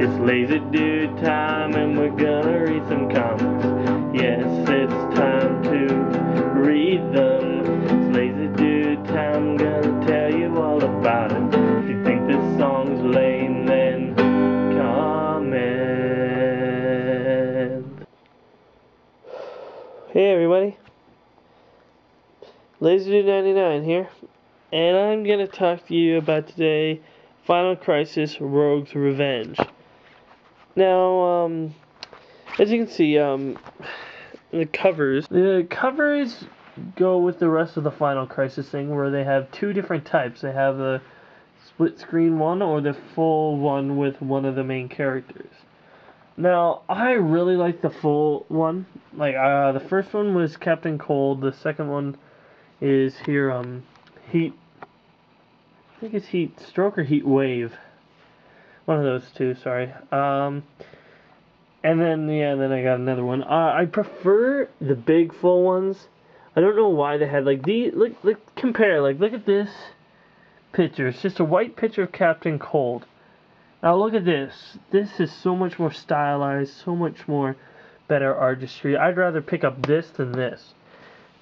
It's lazy dude time and we're gonna read some comics. Yes, it's time to read them. It's lazy dude time, I'm gonna tell you all about it. If you think this song's lame, then comment. Hey everybody, Lazy Dude 99 here, and I'm gonna talk to you about today Final Crisis Rogue's Revenge. Now, as you can see, the covers go with the rest of the Final Crisis thing, where they have two different types. They have the split screen one or the full one with one of the main characters. Now, I really like the full one. Like, the first one was Captain Cold. The second one is here, Heat. I think it's Heat Stroke or Heat Wave. One of those two, sorry. And then I got another one. I prefer the big full ones. I don't know why they had, like, look, compare, like, look at this picture. It's just a white picture of Captain Cold. Now look at this. This is so much more stylized, so much more better artistry. I'd rather pick up this than this.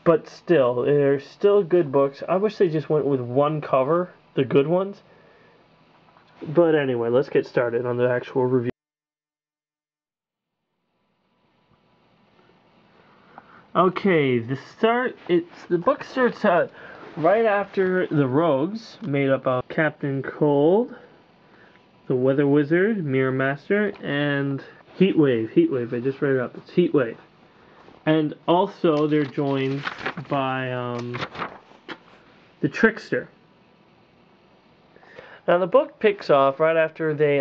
But still, they're still good books. I wish they just went with one cover, the good ones. But anyway, let's get started on the actual review. Okay, the book starts out right after the Rogues, made up of Captain Cold, the Weather Wizard, Mirror Master, and Heat Wave. Heat Wave, I just read it up. It's Heat Wave. And also they're joined by the Trickster. Now the book picks off right after they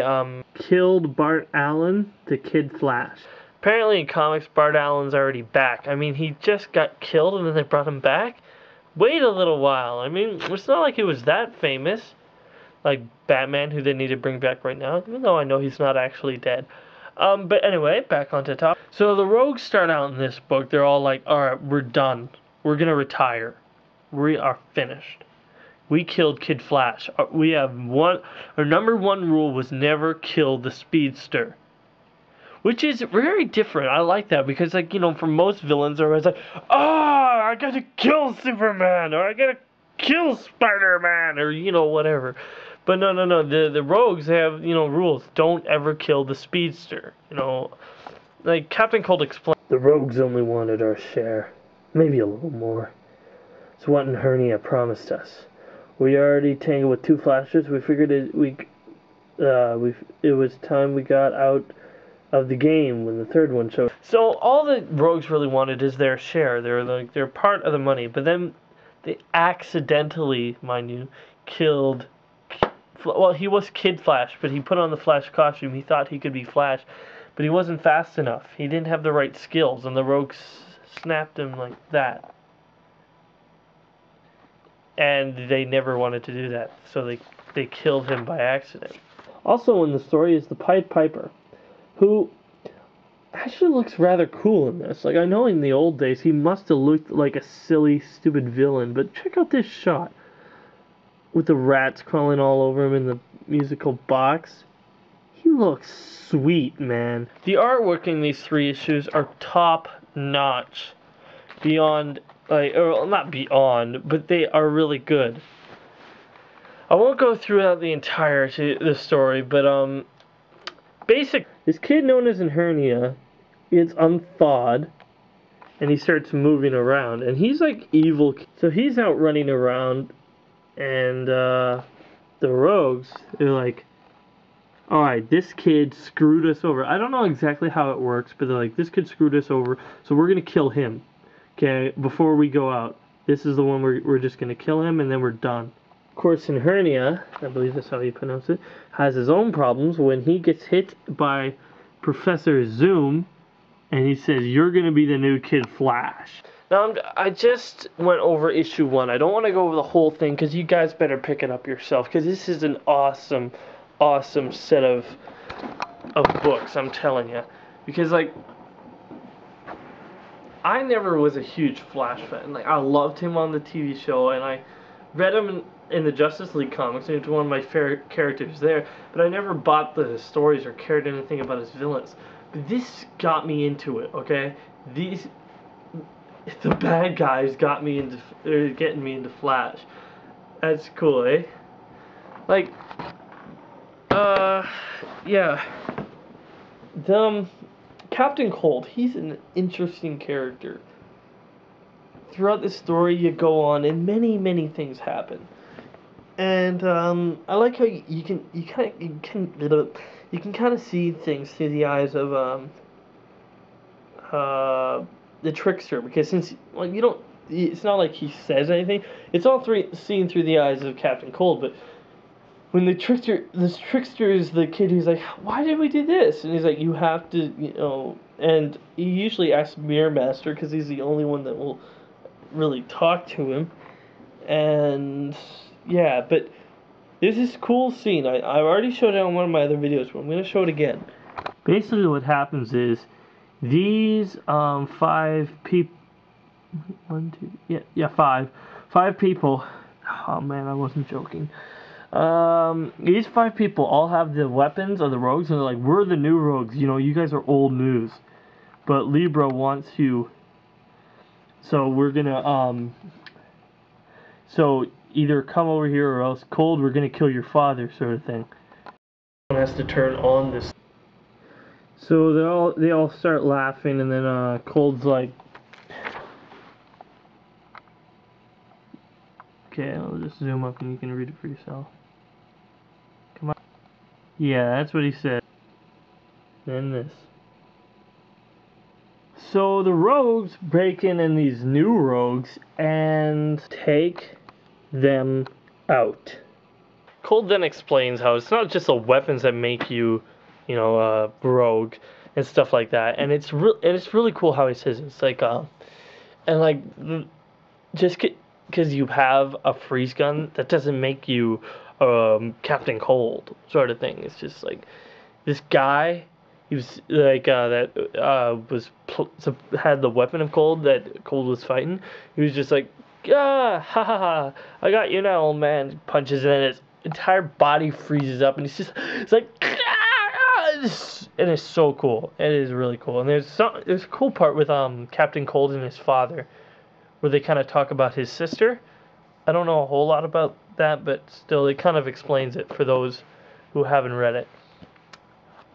killed Bart Allen, the Kid Flash. Apparently in comics, Bart Allen's already back. I mean, he just got killed and then they brought him back. Wait a little while. I mean, it's not like he was that famous, like Batman, who they need to bring back right now, even though I know he's not actually dead. But anyway, back onto top. So the Rogues start out in this book, they're all like, alright, we're done. We're gonna retire. We are finished. We killed Kid Flash. We have our number one rule was never kill the Speedster. Which is very different. I like that because, like, you know, for most villains, they're always like, I gotta kill Superman, or I gotta kill Spider-Man, or, you know, whatever. But no. The Rogues have, you know, rules. Don't ever kill the Speedster. You know, like Captain Cold explained. The Rogues only wanted our share, maybe a little more. It's what Hernia promised us. We already tangled with two Flashers. We figured it was time we got out of the game when the third one showed. So all the Rogues really wanted is their share. They're part of the money. But then they accidentally, mind you, killed. Well, he was Kid Flash, but he put on the Flash costume. He thought he could be Flash, but he wasn't fast enough. He didn't have the right skills, and the Rogues snapped him like that. And they never wanted to do that, so they killed him by accident. Also in the story is the Pied Piper, who actually looks rather cool in this. Like, I know in the old days he must have looked like a silly, stupid villain, but check out this shot. With the rats crawling all over him in the musical box. He looks sweet, man. The artwork in these three issues are top notch. Beyond, or not beyond, but they are really good. I won't go throughout the entirety of the story, but this kid known as Hernia gets unthawed, and he starts moving around, and he's like evil. So he's out running around, and the Rogues, they're like, alright, this kid screwed us over. I don't know exactly how it works, but they're like, this kid screwed us over, so we're gonna kill him. Okay, before we go out. This is the one we're just gonna kill him, and then we're done. Of course, Hernia, I believe that's how you pronounce it, has his own problems when he gets hit by Professor Zoom, and he says, you're gonna be the new Kid Flash. Now, I just went over issue 1. I don't want to go over the whole thing, because you guys better pick it up yourself, because this is an awesome, awesome set of books, I'm telling you. Because, like, I never was a huge Flash fan. Like, I loved him on the TV show, and I read him in the Justice League comics, and he's one of my favorite characters there, but I never bought the stories or cared anything about his villains. But this got me into it, okay? The bad guys got me into, getting me into Flash. That's cool, eh? Like, yeah. Captain Cold, he's an interesting character. Throughout the story, you go on, and many things happen. And I like how you can kind of see things through the eyes of the trickster, because since you don't, it's not like he says anything. It's all seen through the eyes of Captain Cold. But when this trickster is the kid who's like, why did we do this? And he's like, you have to, and he usually asks Mirror Master because he's the only one that will really talk to him. And yeah, but there's this cool scene. I've already showed it on one of my other videos, but I'm going to show it again. Basically what happens is these 5 people, five people, oh man, I wasn't joking. These 5 people all have the weapons of the rogues, and they're like, we're the new rogues, you guys are old news. But Libra wants you, so we're gonna, so either come over here or else, Cold, we're gonna kill your father, sort of thing. One has to turn on this. So they all start laughing, and then Cold's like, okay, I'll just zoom up and you can read it for yourself. Come on. Yeah, that's what he said. Then this. So the rogues break in, and these new rogues, and take them out. Cold then explains how it's not just the weapons that make you, rogue and stuff like that. And it's really cool how he says it. It's like and like just because you have a freeze gun, that doesn't make you Captain Cold, sort of thing. It's just like this guy. He was like had the weapon of Cold that Cold was fighting. He was just like, ha ha ha! I got you now, old man. Punches, and then his entire body freezes up, and it's like, and it's so cool. It is really cool. And there's a cool part with Captain Cold and his father, where they kind of talk about his sister. I don't know a whole lot about that, but still, it kind of explains it for those who haven't read it.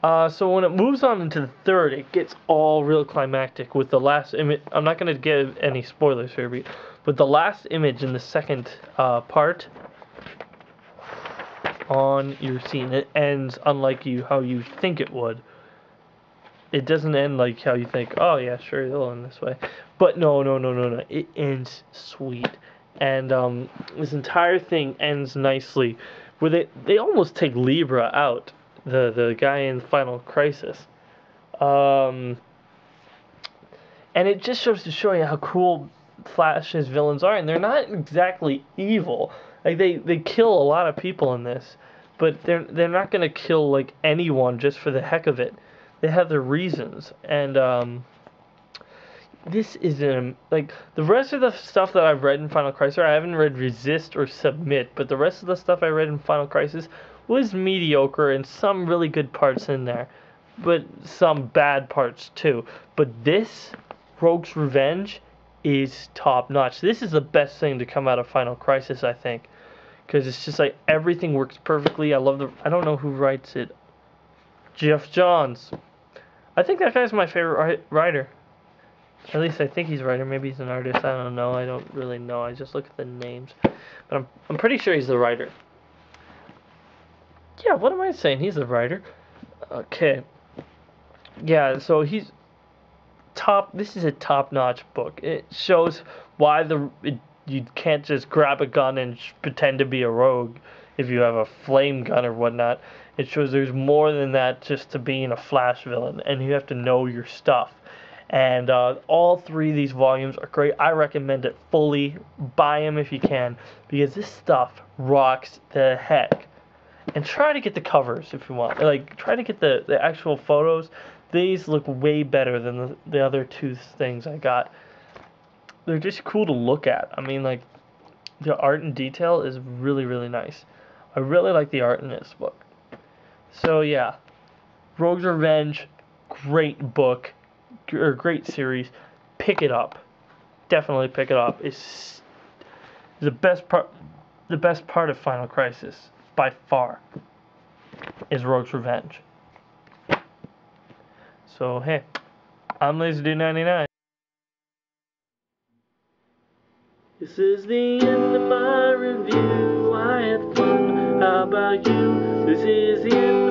So when it moves on into the third, it gets all real climactic with the last image. I'm not going to give any spoilers here, but the last image in the second part on your scene, it ends unlike how you think it would. It doesn't end like how you think, oh yeah, sure, it'll end this way. But no. It ends sweet. And this entire thing ends nicely, where they almost take Libra out. The guy in Final Crisis, and it just shows to show you how cool Flash's villains are, and they're not exactly evil. Like they kill a lot of people in this, but they're not gonna kill like anyone just for the heck of it. They have their reasons, and this is like the rest of the stuff that I've read in Final Crisis. I haven't read Resist or Submit, but the rest of the stuff I read in Final Crisis was mediocre, and some really good parts in there, but some bad parts too. But this, Rogue's Revenge, is top notch. This is the best thing to come out of Final Crisis, I think, because it's just like everything works perfectly. I don't know who writes it. Geoff Johns. I think that guy's my favorite writer. At least I think he's a writer. Maybe he's an artist. I don't know. I don't really know. I just look at the names, but I'm pretty sure he's the writer. Yeah, what am I saying? He's a writer. Okay. Yeah, so he's top. This is a top-notch book. It shows why you can't just grab a gun and pretend to be a rogue if you have a flame gun or whatnot. It shows there's more than that just to being a Flash villain, and you have to know your stuff. And all 3 of these volumes are great. I recommend it fully. Buy them if you can, because this stuff rocks the heck. And try to get the covers if you want. Like, try to get the actual photos. These look way better than the other 2 things I got. They're just cool to look at. I mean, like, the art and detail is really, really nice. I really like the art in this book. So yeah, Rogue's Revenge, great book, or great series. Pick it up. Definitely pick it up. It's the best part. The best part of Final Crisis, by far, is Rogue's Revenge. So hey, I'm LaserDude99. This is the end of my review. I had fun. How about you? This is the end